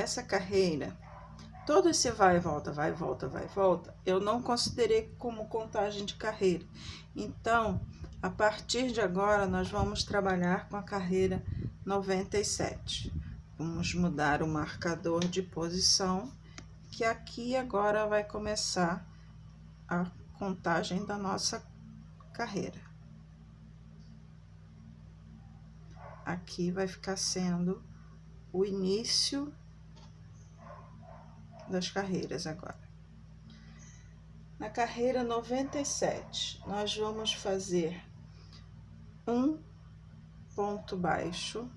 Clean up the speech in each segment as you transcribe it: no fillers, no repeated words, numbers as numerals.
essa carreira, todo esse vai e volta, vai e volta, vai e volta, eu não considerei como contagem de carreira. Então, a partir de agora, nós vamos trabalhar com a carreira 97. Vamos mudar o marcador de posição, que aqui agora vai começar a contagem da nossa carreira. Aqui vai ficar sendo o início das carreiras agora. Na carreira 97, nós vamos fazer um ponto baixo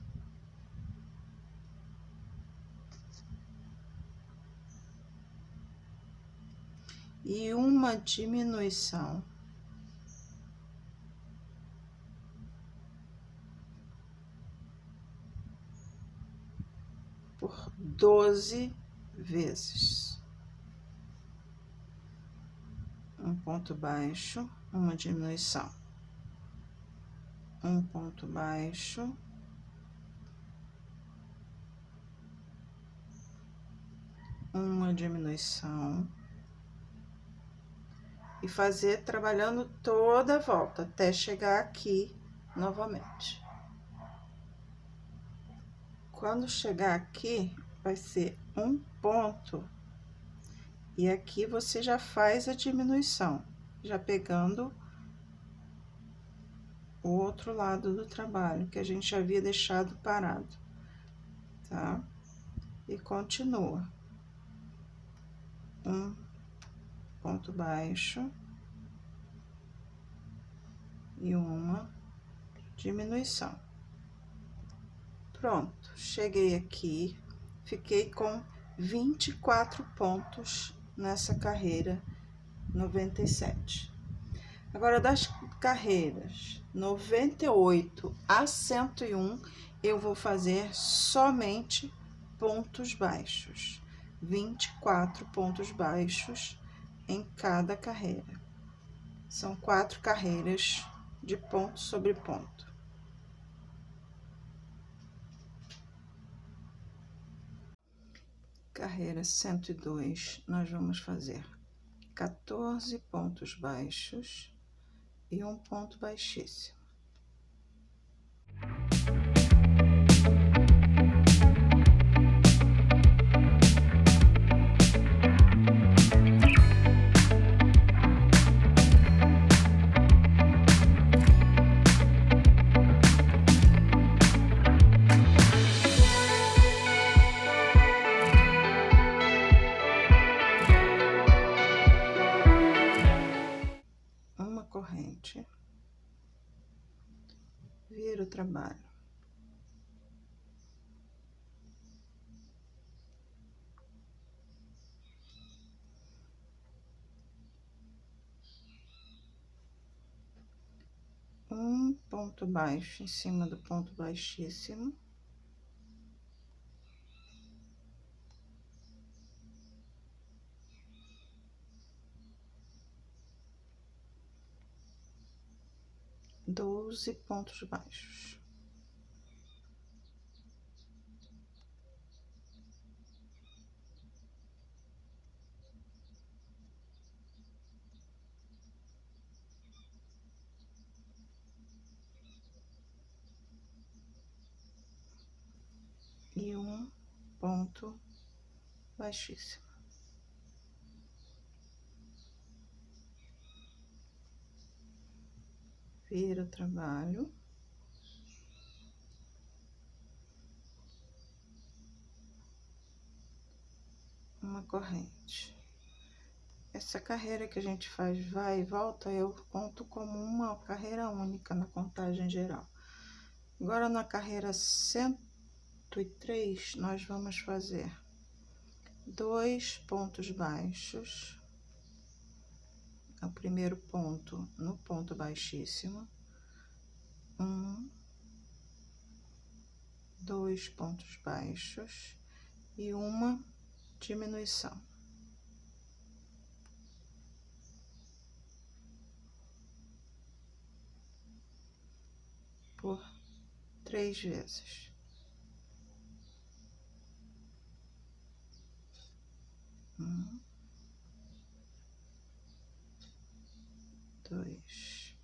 e uma diminuição por 12 vezes. Um ponto baixo, uma diminuição. Um ponto baixo, uma diminuição. E fazer trabalhando toda a volta até chegar aqui novamente. Quando chegar aqui, vai ser um ponto. E aqui você já faz a diminuição, já pegando o outro lado do trabalho, que a gente já havia deixado parado, tá? E continua. Um ponto baixo e uma diminuição. Pronto, cheguei aqui, fiquei com 24 pontos nessa carreira 97. Agora, das carreiras 98 a 101, eu vou fazer somente pontos baixos. 24 pontos baixos em cada carreira. São 4 carreiras de ponto sobre ponto. Carreira 102, nós vamos fazer 14 pontos baixos e um ponto baixíssimo. Uma corrente, vira o trabalho. Um ponto baixo em cima do ponto baixíssimo. Doze pontos baixos. E um ponto baixíssimo. Vira o trabalho. Uma corrente. Essa carreira que a gente faz vai e volta, eu conto como uma carreira única na contagem geral. Agora, na carreira 103, nós vamos fazer 2 pontos baixos. O primeiro ponto no ponto baixíssimo. 1, 2 pontos baixos e uma diminuição. Por 3 vezes. 2,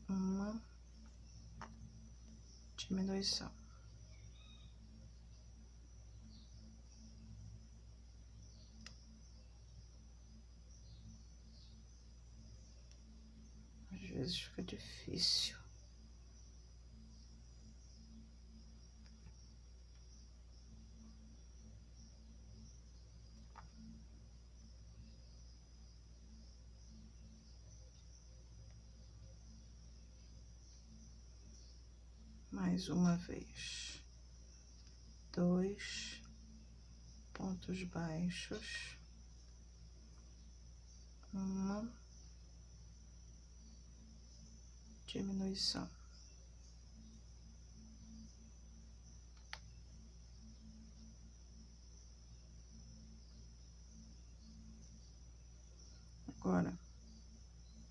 uma diminuição. Às vezes fica difícil. Mais uma vez. 2 pontos baixos. Uma diminuição. Agora,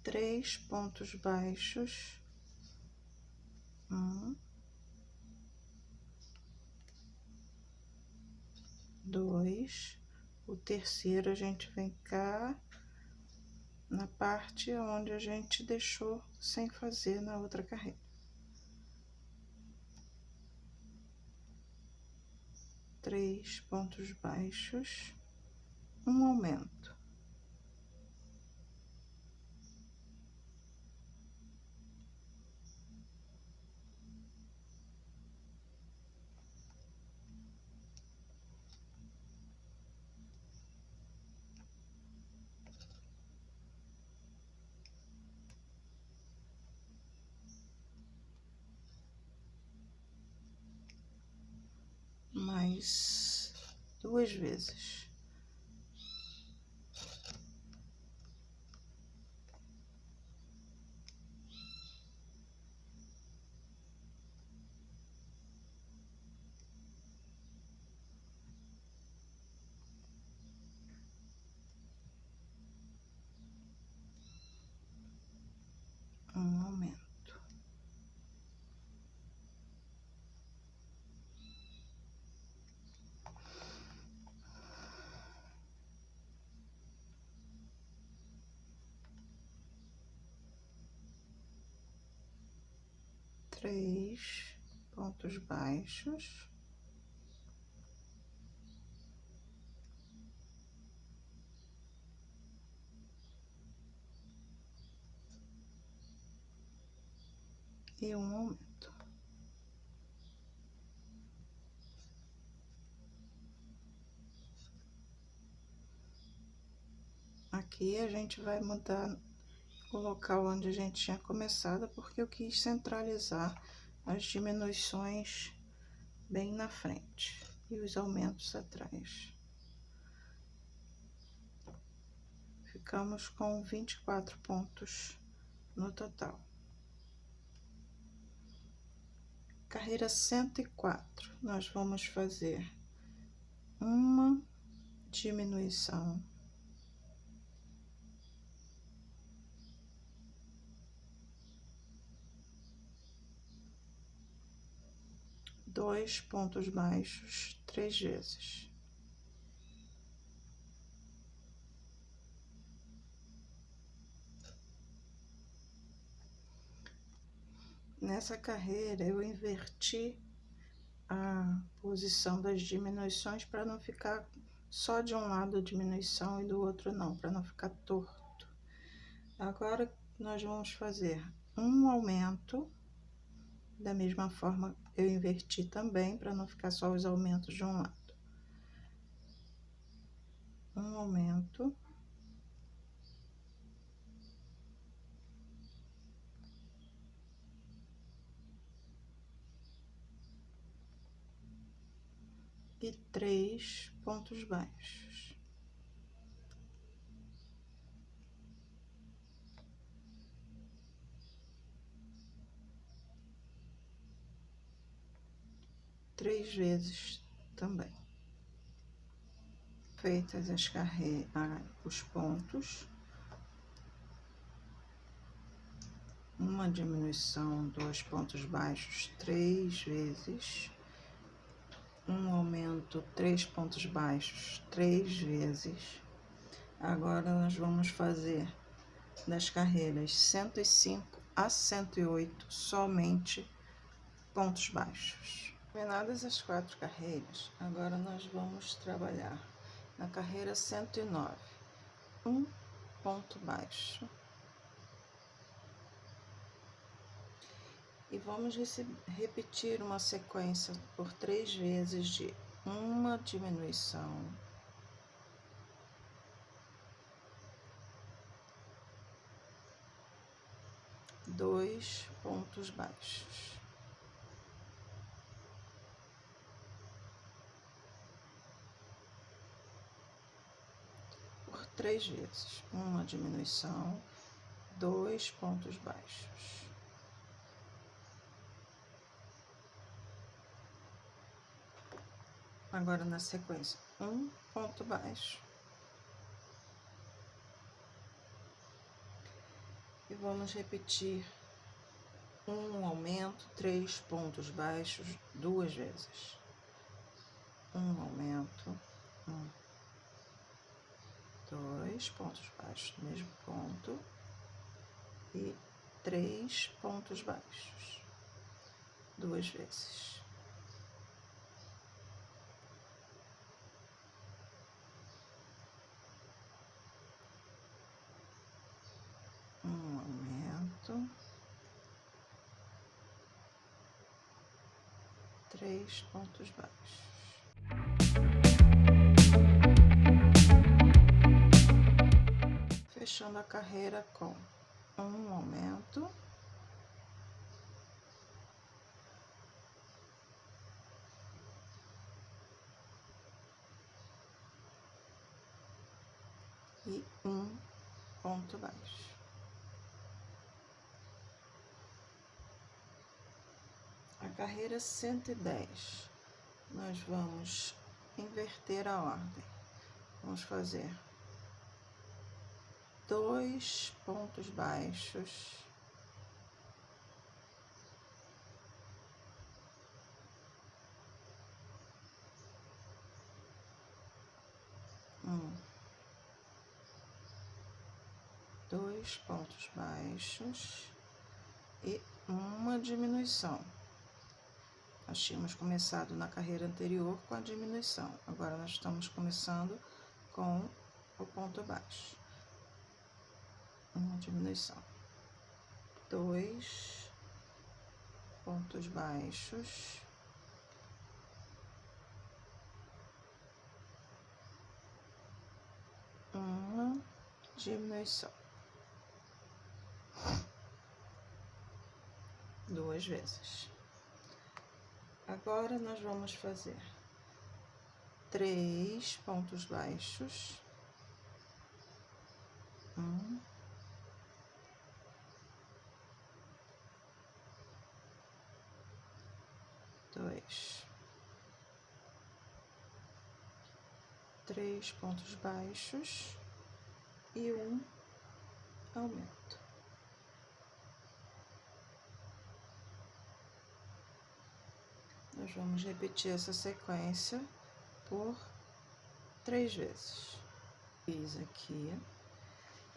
3 pontos baixos. 2. O terceiro a gente vem cá na parte onde a gente deixou sem fazer na outra carreira. 3 pontos baixos, um aumento. Mais 2 vezes. Um aumento. Três pontos baixos. E um aumento. Aqui a gente vai mudar o local onde a gente tinha começado, porque eu quis centralizar as diminuições bem na frente e os aumentos atrás. Ficamos com 24 pontos no total. Carreira 104, nós vamos fazer uma diminuição, dois pontos baixos 3 vezes. Nessa carreira eu inverti a posição das diminuições para não ficar só de um lado a diminuição e do outro não, para não ficar torto. Agora nós vamos fazer um aumento, da mesma forma eu inverti também para não ficar só os aumentos de um lado. Um aumento. E 3 pontos baixos. Três vezes também. Feitas as os pontos, uma diminuição, 2 pontos baixos 3 vezes um aumento, 3 pontos baixos 3 vezes. Agora nós vamos fazer das carreiras 105 a 108 somente pontos baixos. Terminadas as 4 carreiras, agora nós vamos trabalhar na carreira 109, um ponto baixo, e vamos repetir uma sequência por 3 vezes de uma diminuição, dois pontos baixos, por 3 vezes, uma diminuição, 2 pontos baixos. Agora na sequência, um ponto baixo. E vamos repetir um aumento, 3 pontos baixos, 2 vezes. Um aumento, 2 pontos baixos no mesmo ponto e 3 pontos baixos, 2 vezes. Um aumento, 3 pontos baixos. Fechando a carreira com um aumento, e um ponto baixo. A carreira 110, nós vamos inverter a ordem. Vamos fazer 2 pontos baixos, dois pontos baixos e uma diminuição. Nós tínhamos começado na carreira anterior com a diminuição, agora nós estamos começando com o ponto baixo. Uma diminuição, 2 pontos baixos, uma diminuição, 2 vezes. Agora nós vamos fazer 3 pontos baixos, 2, 3 pontos baixos e um aumento. Nós vamos repetir essa sequência por 3 vezes. Fiz aqui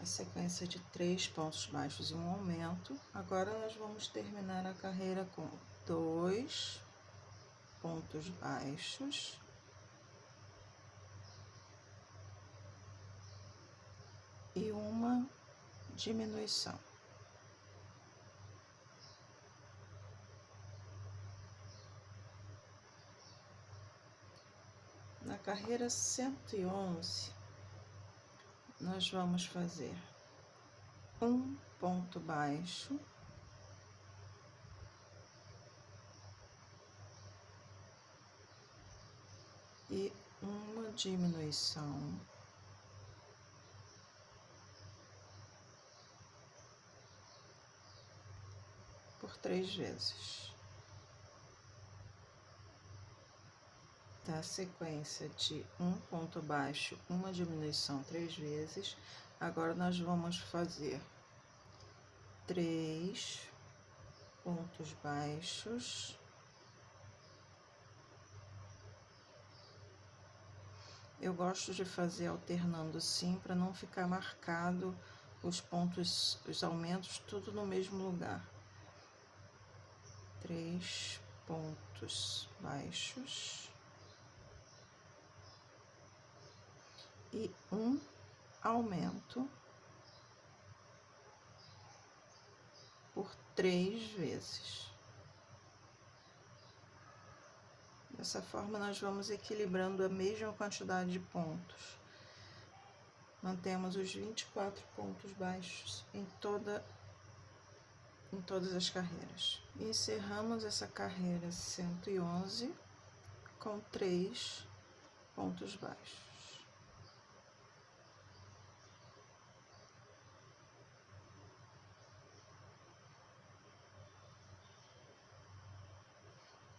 a sequência de 3 pontos baixos e um aumento. Agora nós vamos terminar a carreira com 2 pontos baixos, e uma diminuição. Na carreira 111, nós vamos fazer um ponto baixo, e uma diminuição, por 3 vezes. Da sequência de um ponto baixo, uma diminuição 3 vezes, agora nós vamos fazer 3 pontos baixos, Eu gosto de fazer alternando assim, para não ficar marcado os pontos, os aumentos, tudo no mesmo lugar. 3 pontos baixos e um aumento por 3 vezes. Dessa forma, nós vamos equilibrando a mesma quantidade de pontos. Mantemos os 24 pontos baixos em todas as carreiras. E encerramos essa carreira 111 com 3 pontos baixos.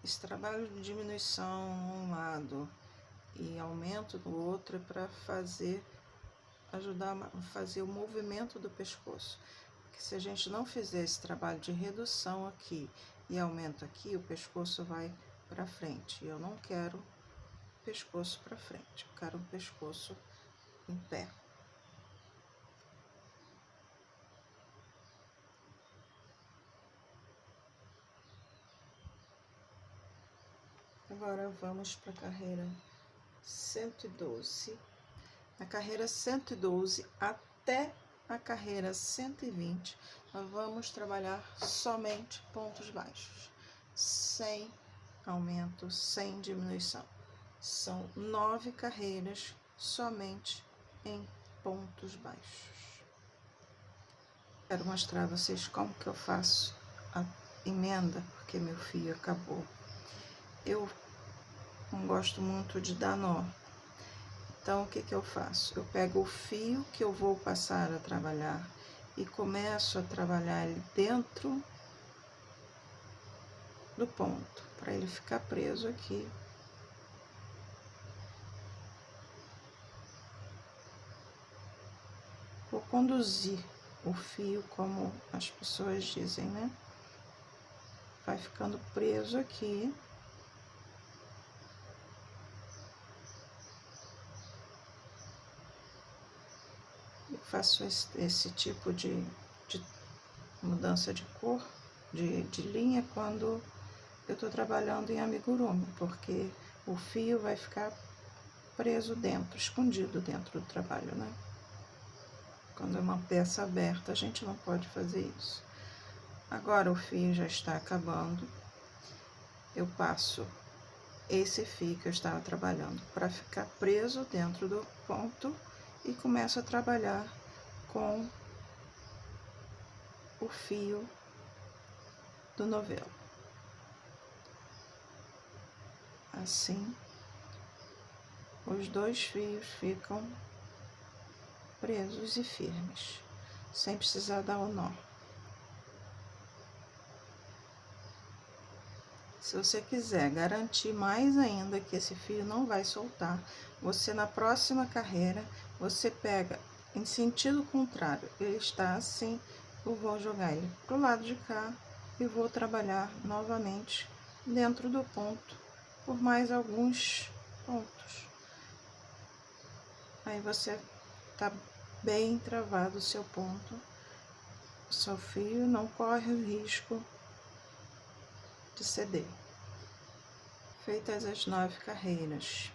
Esse trabalho de diminuição um lado e aumento do outro é para ajudar a fazer o movimento do pescoço. Porque se a gente não fizer esse trabalho de redução aqui e aumento aqui, o pescoço vai para frente. E eu não quero pescoço para frente, eu quero um pescoço em pé. Agora vamos para a carreira 112. Na carreira 112 até a carreira 120, nós vamos trabalhar somente pontos baixos, sem aumento, sem diminuição. São 9 carreiras somente em pontos baixos. Quero mostrar a vocês como que eu faço a emenda, porque meu fio acabou. Eu não gosto muito de dar nó. Então, o que que eu faço? Eu pego o fio que eu vou passar a trabalhar e começo a trabalhar ele dentro do ponto, para ele ficar preso aqui. Vou conduzir o fio, como as pessoas dizem, né? Vai ficando preso aqui. Eu faço esse tipo de mudança de cor, de linha, quando eu tô trabalhando em amigurumi, porque o fio vai ficar preso dentro, escondido dentro do trabalho, né? Quando é uma peça aberta, a gente não pode fazer isso. Agora o fio já está acabando. Eu passo esse fio que eu estava trabalhando para ficar preso dentro do ponto e começo a trabalhar com o fio do novelo. Assim, os 2 fios ficam presos e firmes, sem precisar dar o nó. Se você quiser garantir mais ainda que esse fio não vai soltar, você na próxima carreira, você pega em sentido contrário, ele está assim, eu vou jogar ele pro lado de cá e vou trabalhar novamente dentro do ponto por mais alguns pontos. Aí você tá bem travado o seu ponto, o seu fio não corre o risco de ceder. Feitas as 9 carreiras,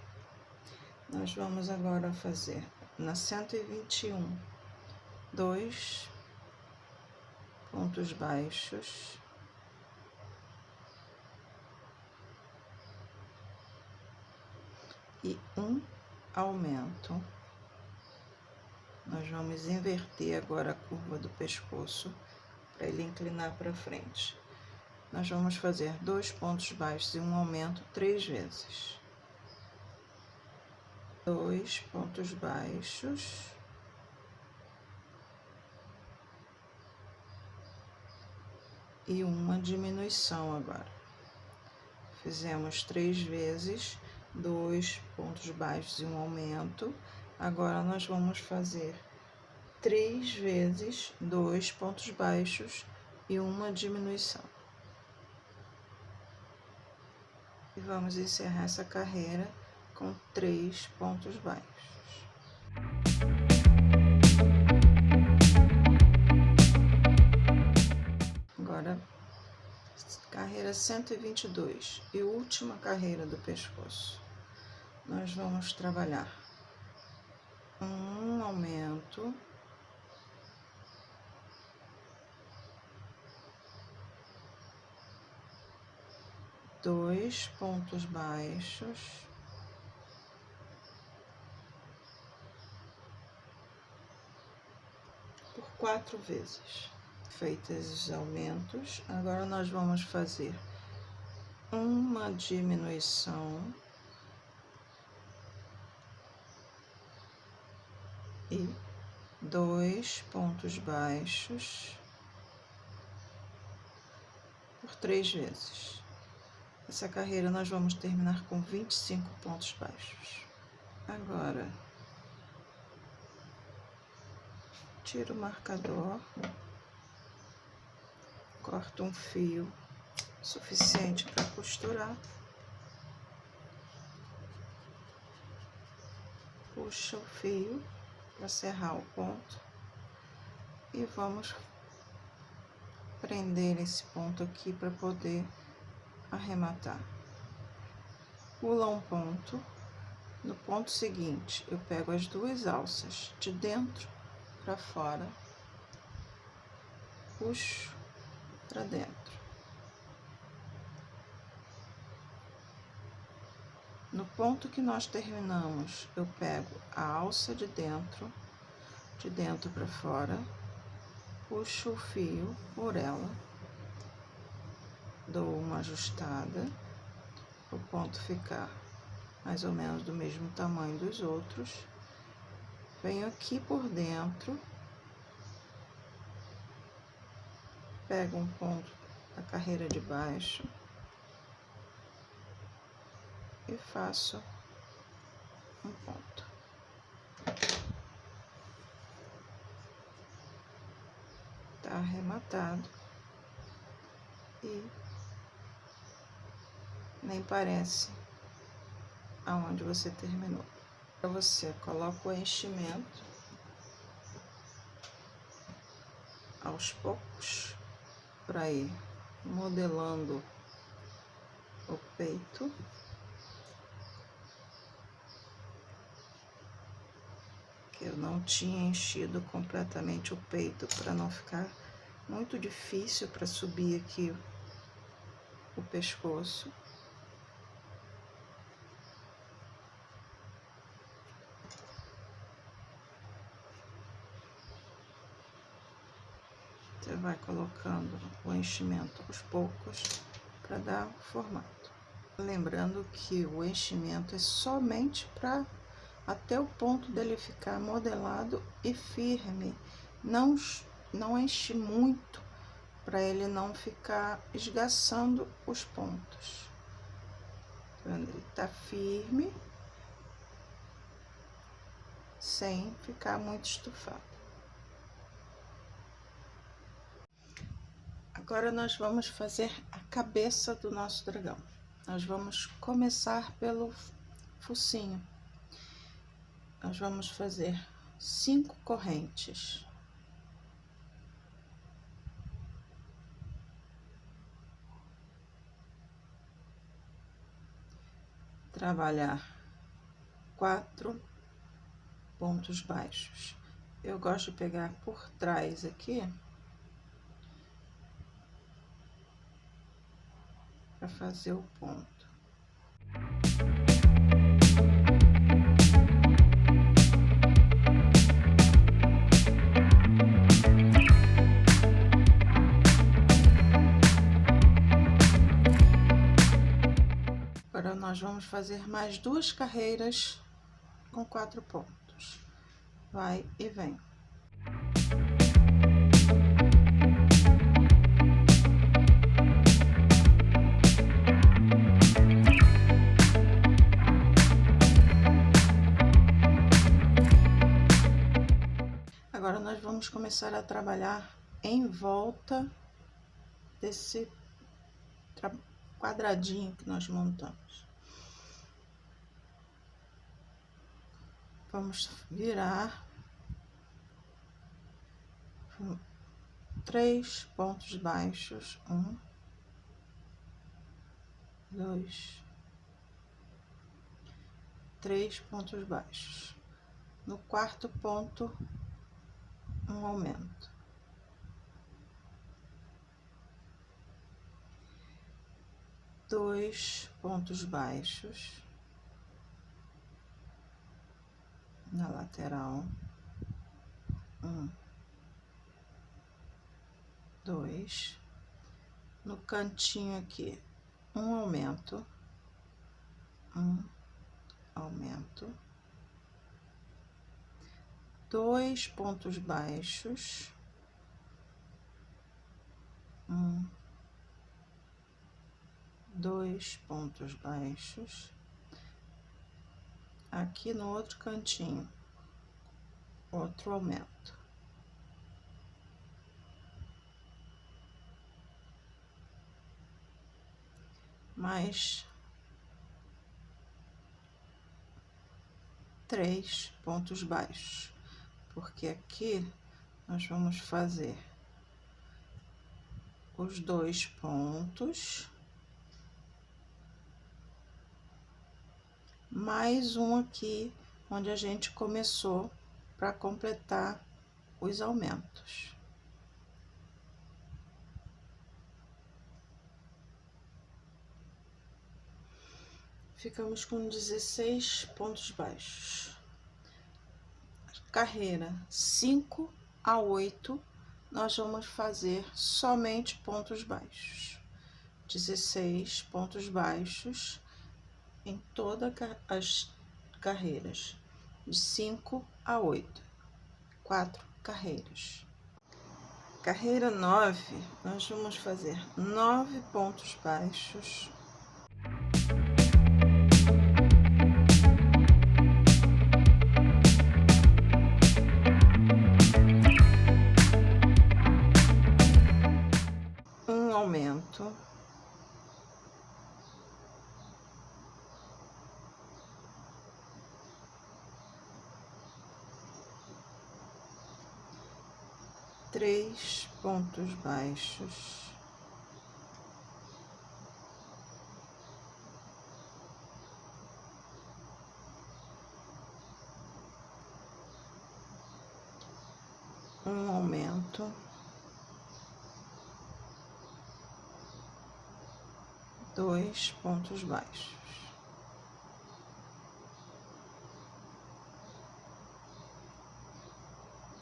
nós vamos agora fazer na 121, 2 pontos baixos e um aumento. Nós vamos inverter agora a curva do pescoço para ele inclinar para frente. Nós vamos fazer 2 pontos baixos e um aumento 3 vezes. 2 pontos baixos e uma diminuição agora. Fizemos 3 vezes, 2 pontos baixos e um aumento. Agora nós vamos fazer 3 vezes 2 pontos baixos e uma diminuição. E vamos encerrar essa carreira com 3 pontos baixos. Agora, carreira 122 e última carreira do pescoço. Nós vamos trabalhar um aumento, dois pontos baixos, por 4 vezes. Feitos os aumentos, agora nós vamos fazer uma diminuição e 2 pontos baixos por 3 vezes. Essa carreira nós vamos terminar com 25 pontos baixos. Agora, tiro o marcador, corto um fio suficiente para costurar, puxa o fio para serrar o ponto e vamos prender esse ponto aqui para poder arrematar. Pula um ponto, no ponto seguinte eu pego as duas alças de dentro para fora, puxo para dentro. No ponto que nós terminamos, eu pego a alça de dentro para fora, puxo o fio por ela, dou uma ajustada, o ponto ficar mais ou menos do mesmo tamanho dos outros, venho aqui por dentro, pego um ponto da carreira de baixo e faço um ponto. Tá arrematado e nem parece aonde você terminou. Para você coloca o enchimento aos poucos para ir modelando o peito. Eu não tinha enchido completamente o peito para não ficar muito difícil para subir aqui o pescoço. Você vai colocando o enchimento aos poucos para dar formato. Lembrando que o enchimento é somente para até o ponto dele ficar modelado e firme. Não enche muito para ele não ficar esgaçando os pontos. Ele tá firme, sem ficar muito estufado. Agora nós vamos fazer a cabeça do nosso dragão. Nós vamos começar pelo focinho. Nós vamos fazer 5 correntes. Trabalhar 4 pontos baixos. Eu gosto de pegar por trás aqui para fazer o ponto. Agora nós vamos fazer mais 2 carreiras com 4 pontos. Vai e vem. Agora nós vamos começar a trabalhar em volta desse quadradinho que nós montamos. Vamos virar 3 pontos baixos, 1, 2, 3 pontos baixos. No quarto ponto, um aumento. Dois pontos baixos na lateral, 1, 2, no cantinho aqui, um aumento, dois pontos baixos, 2 pontos baixos, aqui no outro cantinho, outro aumento. Mais 3 pontos baixos, porque aqui nós vamos fazer os 2 pontos, mais um aqui, onde a gente começou, para completar os aumentos. Ficamos com 16 pontos baixos. Carreira 5 a 8, nós vamos fazer somente pontos baixos. 16 pontos baixos em todas as carreiras, de 5 a 8, 4 carreiras. Carreira 9, nós vamos fazer 9 pontos baixos. Um aumento. Três pontos baixos. Um aumento. Dois pontos baixos.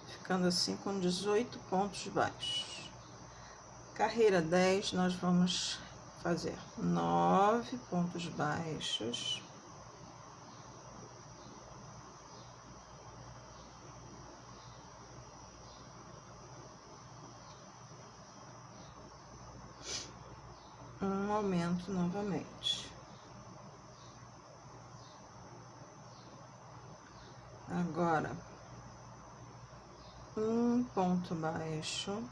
Ficando assim com 18 pontos baixos. Carreira 10, nós vamos fazer 9 pontos baixos. Um aumento novamente. Agora, um ponto baixo,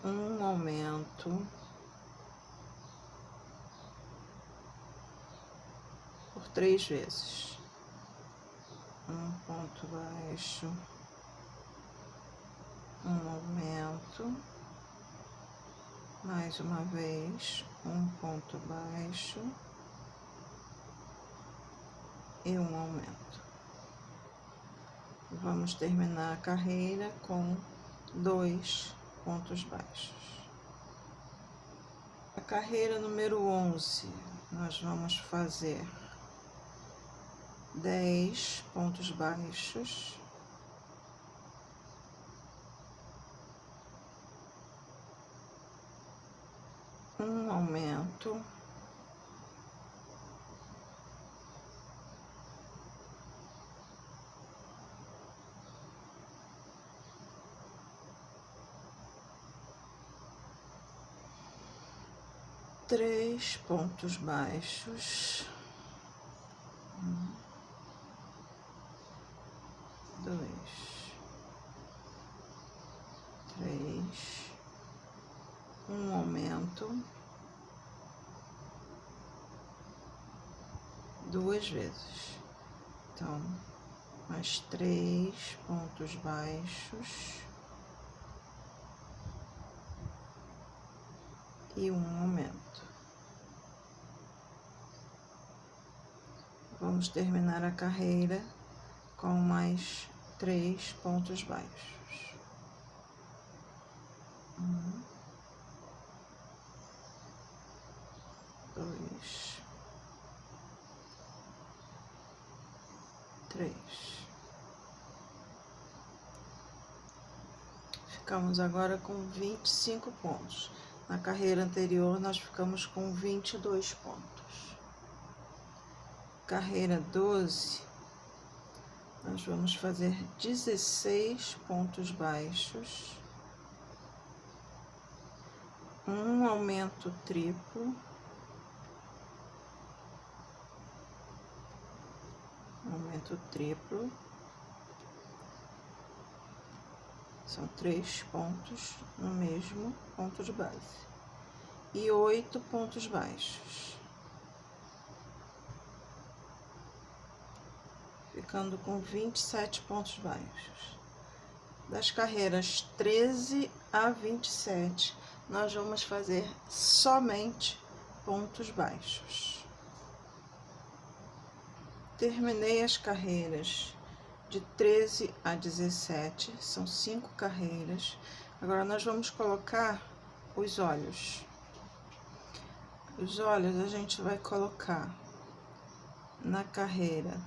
um aumento, por 3 vezes. Um ponto baixo, um aumento, mais uma vez, um ponto baixo e um aumento. Vamos terminar a carreira com 2 pontos baixos. A carreira número 11, nós vamos fazer 10 pontos baixos. Um aumento. Três pontos baixos. 1, 2, 3. Um aumento. 2 vezes. Então, mais 3 pontos baixos e um aumento. Vamos terminar a carreira com mais 3 pontos baixos. 1, 2, 3. Ficamos agora com 25 pontos. Na carreira anterior, nós ficamos com 22 pontos. Carreira 12, nós vamos fazer 16 pontos baixos, um aumento triplo, são 3 pontos no mesmo ponto de base, e 8 pontos baixos, ficando com 27 pontos baixos. Das carreiras 13 a 27, nós vamos fazer somente pontos baixos. Terminei as carreiras de 13 a 17, são 5 carreiras. Agora nós vamos colocar os olhos. Os olhos a gente vai colocar na carreira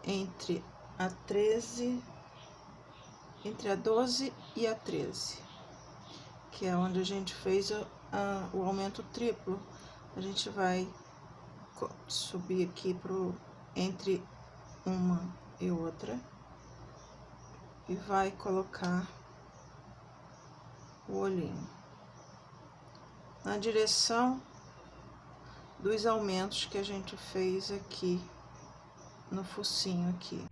entre a 12 e a 13, que é onde a gente fez o aumento triplo. A gente vai subir aqui entre uma e outra e vai colocar o olhinho na direção dos aumentos que a gente fez aqui no focinho aqui.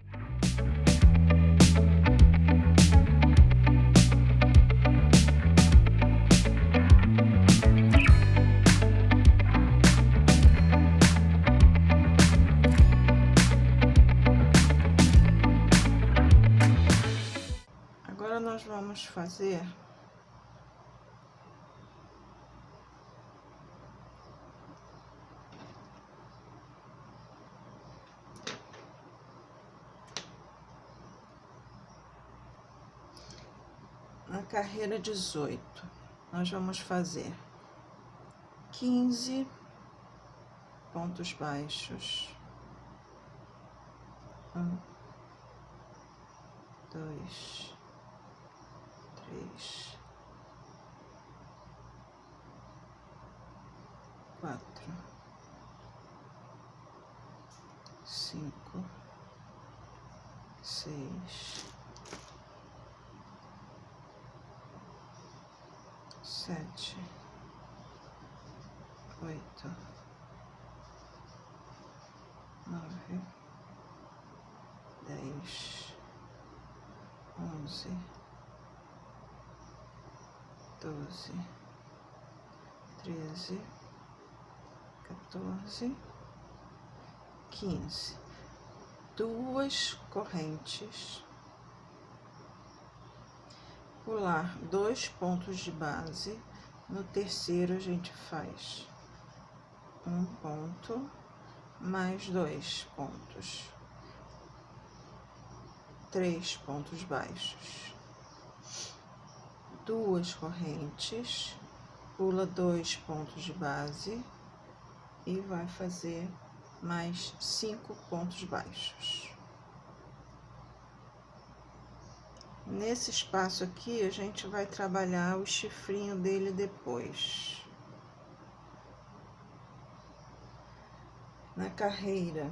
Agora nós vamos fazer na carreira 18, nós vamos fazer 15 pontos baixos, 1, 2, 3, 4, 5, 6, 7, 8, 9, 10, 11, 12, 13, 14, 15. 2 correntes, pular 2 pontos de base. No terceiro a gente faz um ponto mais 2 pontos, 3 pontos baixos, 2 correntes, pula 2 pontos de base e vai fazer mais 5 pontos baixos. Nesse espaço aqui, a gente vai trabalhar o chifrinho dele depois. Na carreira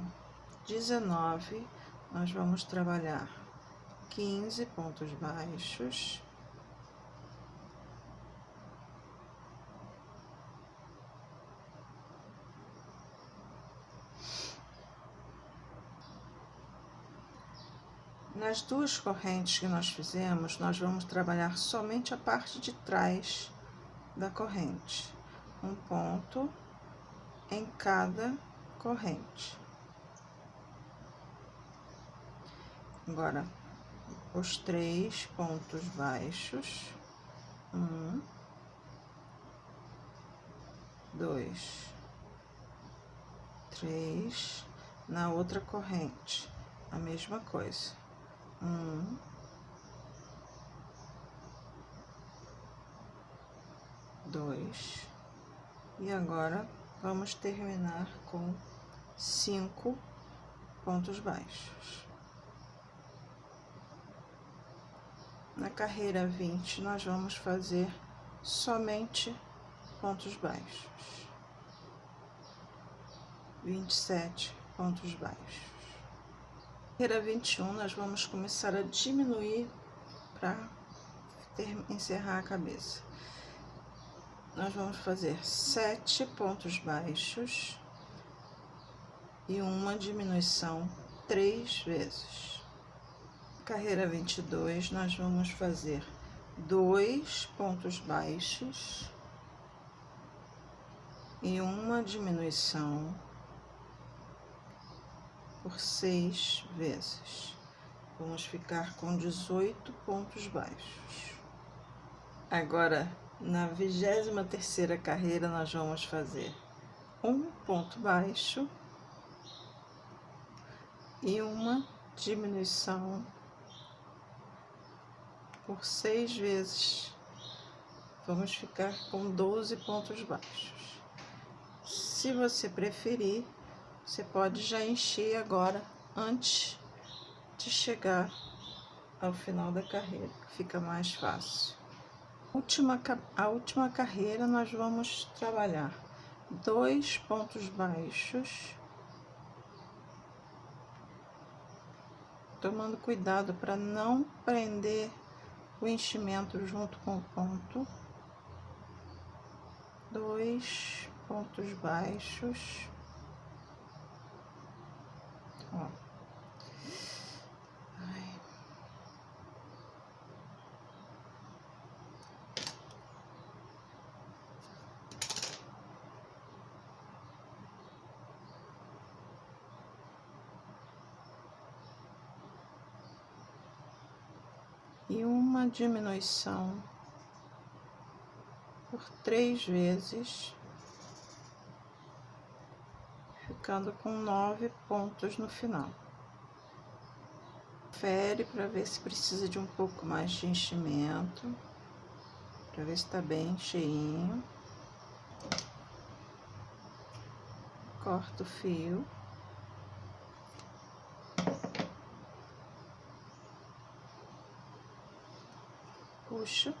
19, nós vamos trabalhar 15 pontos baixos, nas 2 correntes que nós fizemos, nós vamos trabalhar somente a parte de trás da corrente, um ponto em cada corrente. Agora, os 3 pontos baixos, 1, 2, 3, na outra corrente, a mesma coisa, 1, 2, e agora vamos terminar com 5 pontos baixos. Na carreira 20, nós vamos fazer somente pontos baixos. 27 pontos baixos. Na carreira 21, nós vamos começar a diminuir para encerrar a cabeça. Nós vamos fazer 7 pontos baixos e uma diminuição 3 vezes. Carreira 22, nós vamos fazer 2 pontos baixos e uma diminuição por 6 vezes. Vamos ficar com 18 pontos baixos. Agora, na 23ª carreira, nós vamos fazer 1 ponto baixo e uma diminuição por 6 vezes. Vamos ficar com 12 pontos baixos. Se você preferir, você pode já encher agora, antes de chegar ao final da carreira, que fica mais fácil. A última carreira, nós vamos trabalhar 2 pontos baixos, tomando cuidado para não prender o enchimento junto com o ponto. 2 pontos baixos. Ó. E uma diminuição por 3 vezes, ficando com 9 pontos no final. Confere para ver se precisa de um pouco mais de enchimento, para ver se está bem cheinho. Corta o fio. Puxa.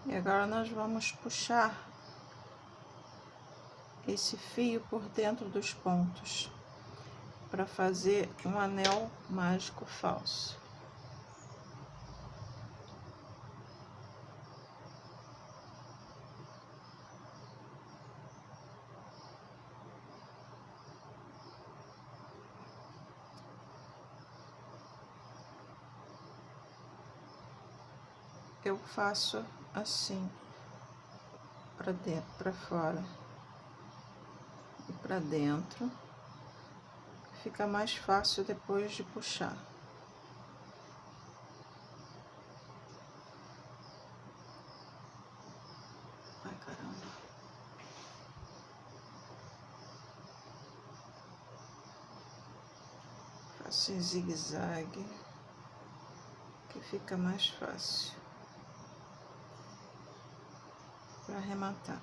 E agora nós vamos puxar esse fio por dentro dos pontos para fazer um anel mágico falso. Eu faço assim, para dentro, para fora e para dentro, fica mais fácil depois de puxar. Ai, caramba. Faço em zigue-zague, que fica mais fácil para arrematar.